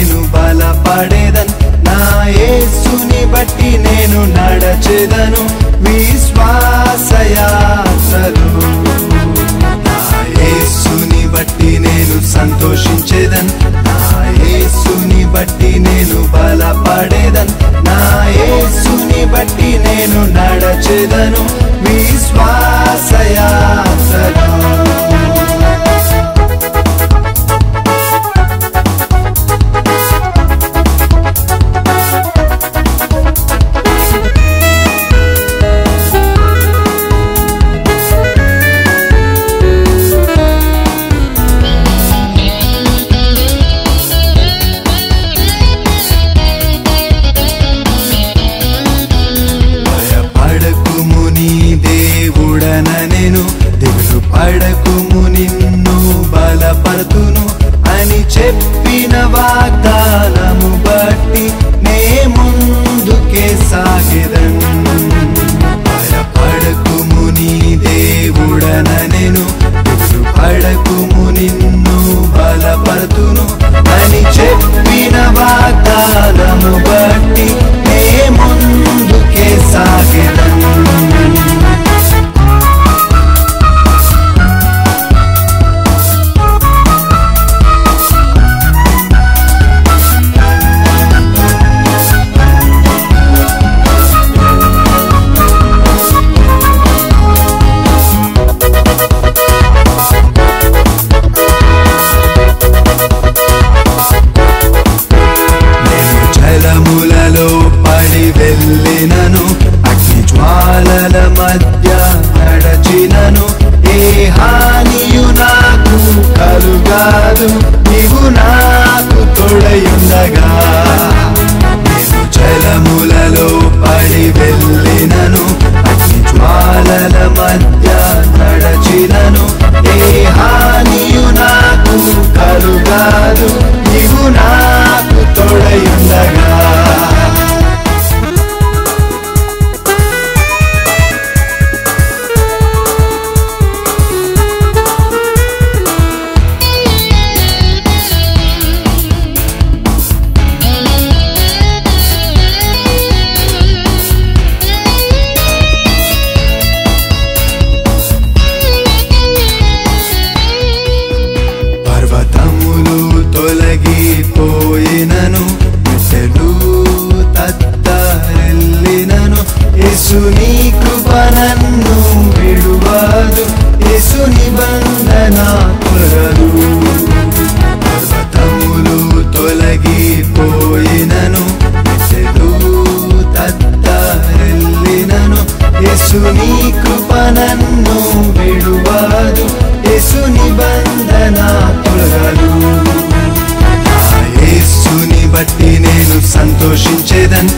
నేను బలపడేదన్ నా యేసుని బట్టి నేను నడచెదను విశ్వాసయాత్రలో నా యేసుని బట్టి నేను సంతోషించేదన్ నా యేసుని బట్టి నేను బలపడేదన్ నా యేసుని బట్టి నేను నడచెదను విశ్వాసయాత్రలో నేను దిగులు పడకుము నిన్ను బలపడుతును అని చెప్పిన వాగ్దానము బట్టి నే ముందుకే సాగెదను భయపడకుము నీ దేవుడన నేను దిగులు పడకుము నిన్ను బలపడుతును అని చెప్పిన వాగ్దానము బట్టి నే ముందుకే సాగెదను జలములలో పడి వెళ్ళినను అగ్ని జ్వాలల మధ్య నడచినను ఏ హానియు నాకు కలుగాదు నీవు నాకు తోడయుండగా నేను జలములలో పడి వెళ్ళినను అగ్ని జ్వాలల మధ్య నడచినను ఏ హానియు నాకు కలుగాదు నీవు నాకు తోడయుండగా పర్వతములు తొలగిపోయినను మెట్టెలు తత్తరిల్లినను యేసుని కృప నన్ను విడువదు యేసు నిబంధన తొలగదు పర్వతములు తొలగిపోయినను మెట్టెలు తత్తరిల్లినను యేసుని కృప నన్ను విడువదు యేసు నిబంధన తొలగదు యేసుని బట్టి నేను సంతోషించేదన్